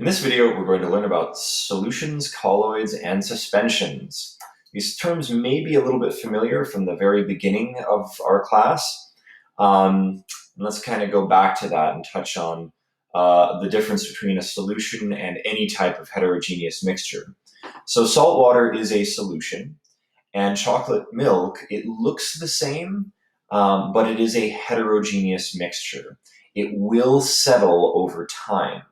In this video, we're going to learn about solutions, colloids, and suspensions. These terms may be a little bit familiar from the very beginning of our class. Let's kind of go back to that and touch on the difference between a solution and any type of heterogeneous mixture. So salt water is a solution, and chocolate milk, it looks the same, but it is a heterogeneous mixture. It will settle over time.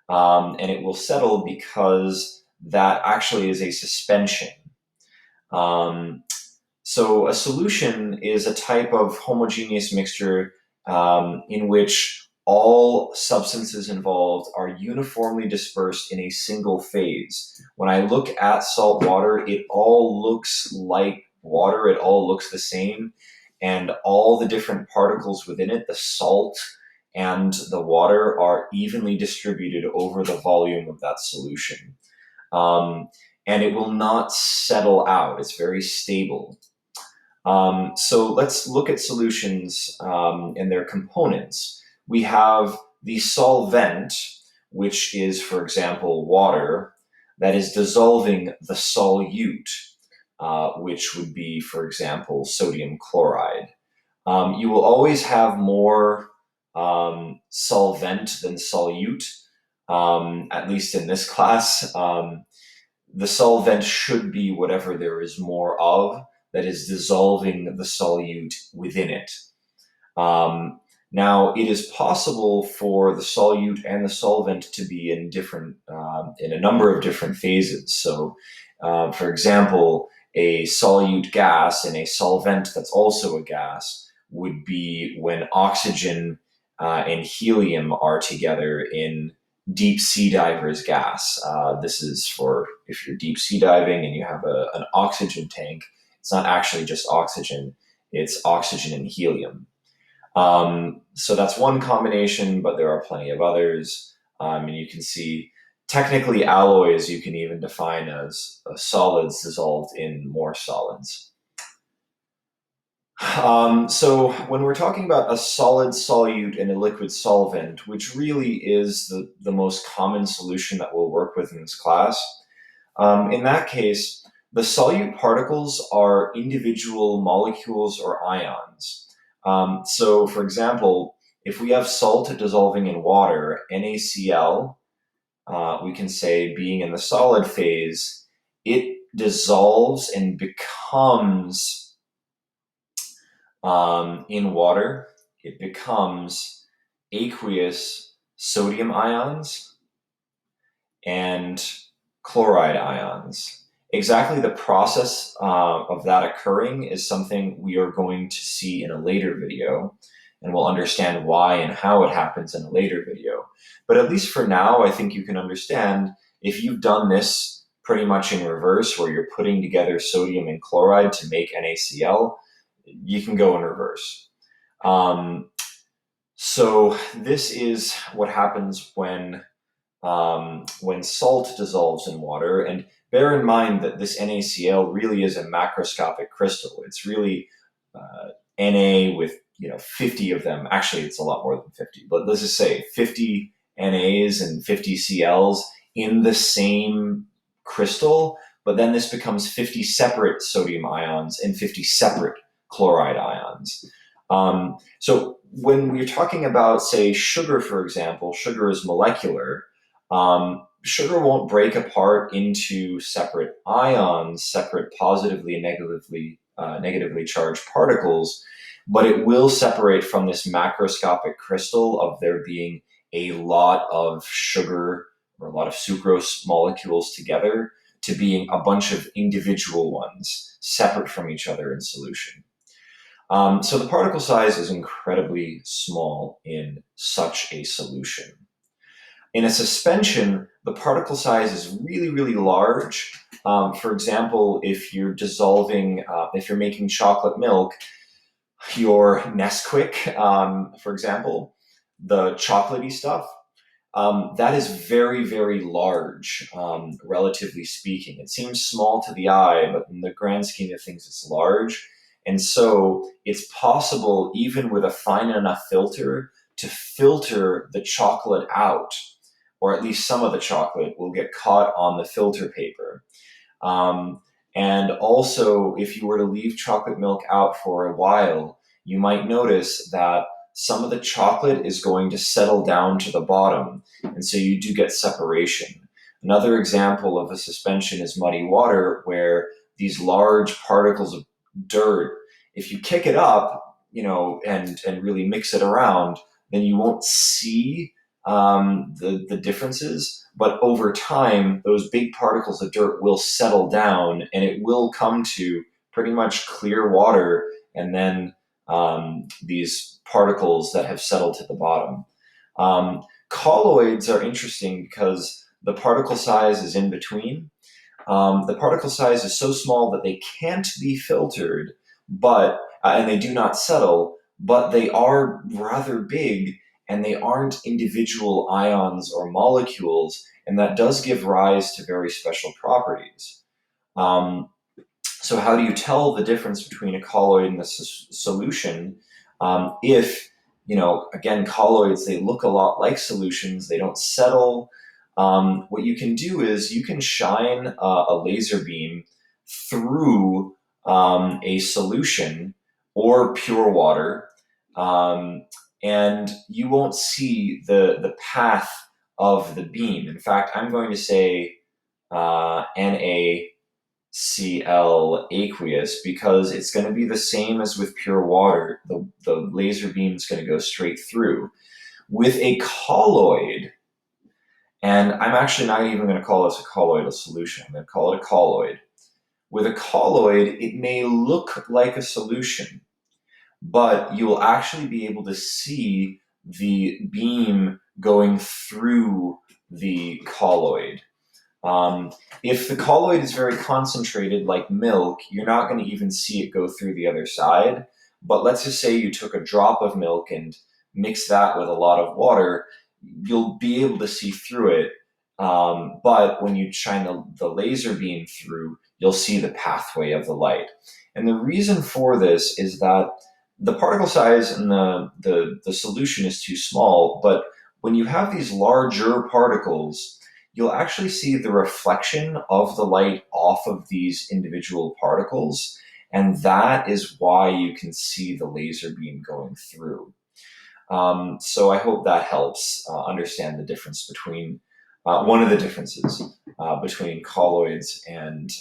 And it will settle because that actually is a suspension. So a solution is a type of homogeneous mixture in which all substances involved are uniformly dispersed in a single phase. When I look at salt water, it all looks like water, it all looks the same, and all the different particles within it, the salt and the water, are evenly distributed over the volume of that solution. And it will not settle out. It's very stable. So let's look at solutions and their components. We have the solvent, which is, for example, water, that is dissolving the solute, which would be, for example, sodium chloride. You will always have more solvent than solute, at least in this class. The solvent should be whatever there is more of that is dissolving the solute within it. Now, it is possible for the solute and the solvent to be in a number of different phases. So, for example, a solute gas and a solvent that's also a gas would be when oxygen and helium are together in deep sea divers gas. This is for if you're deep sea diving and you have an oxygen tank. It's not actually just oxygen, it's oxygen and helium. So that's one combination, but there are plenty of others. And you can see technically alloys you can even define as solids dissolved in more solids. So when we're talking about a solid solute and a liquid solvent, which really is the most common solution that we'll work with in this class, in that case, the solute particles are individual molecules or ions. So for example, if we have salt dissolving in water, NaCl, we can say being in the solid phase, it dissolves and becomes in water, it becomes aqueous sodium ions and chloride ions. Exactly the process of that occurring is something we are going to see in a later video, and we'll understand why and how it happens in a later video. But at least for now, I think you can understand if you've done this pretty much in reverse, where you're putting together sodium and chloride to make NaCl, you can go in reverse. So this is what happens when salt dissolves in water. And bear in mind that this NaCl really is a macroscopic crystal. It's really Na with 50 of them. Actually, it's a lot more than 50, but let's just say 50 Nas and 50 Cls in the same crystal. But then this becomes 50 separate sodium ions and 50 separate chloride ions. So when we're talking about, say, sugar, for example, sugar is molecular. Sugar won't break apart into separate ions, separate positively and negatively charged particles, but it will separate from this macroscopic crystal of there being a lot of sugar or a lot of sucrose molecules together to being a bunch of individual ones separate from each other in solution. So the particle size is incredibly small in such a solution. In a suspension, the particle size is really, really large. For example, if you're making chocolate milk, your Nesquik, for example, the chocolatey stuff, that is very, very large, relatively speaking. It seems small to the eye, but in the grand scheme of things, it's large. And so it's possible, even with a fine enough filter, to filter the chocolate out or at least some of the chocolate, will get caught on the filter paper. Um, and also, if you were to leave chocolate milk out for a while, you might notice that some of the chocolate is going to settle down to the bottom, and so you do get separation. Another example of a suspension is muddy water, where these large particles of dirt, if you kick it up, and really mix it around, then you won't see the differences. But over time, those big particles of dirt will settle down, and it will come to pretty much clear water, and then these particles that have settled to the bottom. Colloids are interesting because the particle size is in between. The particle size is so small that they can't be filtered, but and they do not settle, but they are rather big, and they aren't individual ions or molecules, and that does give rise to very special properties. Um, so how do you tell the difference between a colloid and a solution? If, again, colloids, they look a lot like solutions, they don't settle. What you can do is you can shine a laser beam through a solution or pure water, um, and you won't see the path of the beam. In fact, I'm going to say NaCl aqueous, because it's going to be the same as with pure water. The laser beam is going to go straight through. With a colloid, and I'm actually not even going to call this a colloidal solution, I'm going to call it a colloid. With a colloid, it may look like a solution, but you will actually be able to see the beam going through the colloid. If the colloid is very concentrated, like milk, you're not going to even see it go through the other side. But let's just say you took a drop of milk and mixed that with a lot of water, you'll be able to see through it. But when you shine the laser beam through, you'll see the pathway of the light. And the reason for this is that the particle size in the solution is too small, but when you have these larger particles, you'll actually see the reflection of the light off of these individual particles, and that is why you can see the laser beam going through. So I hope that helps understand the difference between one of the differences between colloids and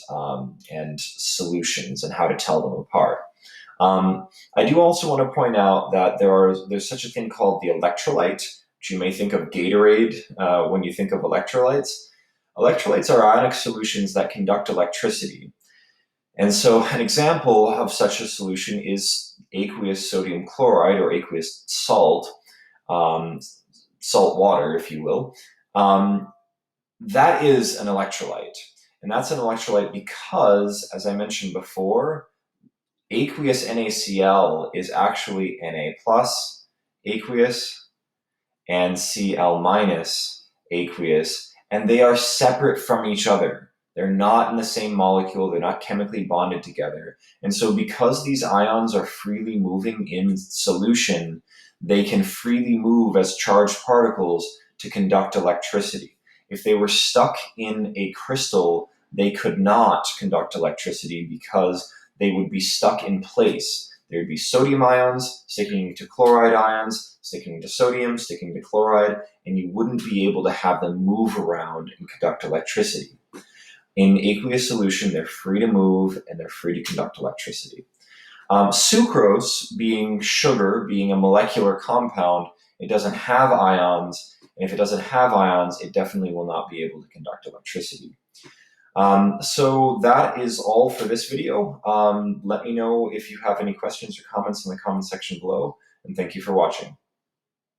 solutions, and how to tell them apart. I do also want to point out that there's such a thing called the electrolyte, which you may think of Gatorade when you think of electrolytes. Electrolytes are ionic solutions that conduct electricity. And so an example of such a solution is aqueous sodium chloride, or aqueous salt, salt water, if you will. That is an electrolyte. And that's an electrolyte because, as I mentioned before, aqueous NaCl is actually Na plus aqueous and Cl minus aqueous, and they are separate from each other. They're not in the same molecule, they're not chemically bonded together. And so because these ions are freely moving in solution, they can freely move as charged particles to conduct electricity. If they were stuck in a crystal, they could not conduct electricity because they would be stuck in place. There would be sodium ions sticking to chloride ions, sticking to sodium, sticking to chloride, and you wouldn't be able to have them move around and conduct electricity. In aqueous solution, they're free to move and they're free to conduct electricity. Sucrose, being sugar, being a molecular compound, it doesn't have ions, and if it doesn't have ions, it definitely will not be able to conduct electricity. So that is all for this video. Let me know if you have any questions or comments in the comment section below, and thank you for watching.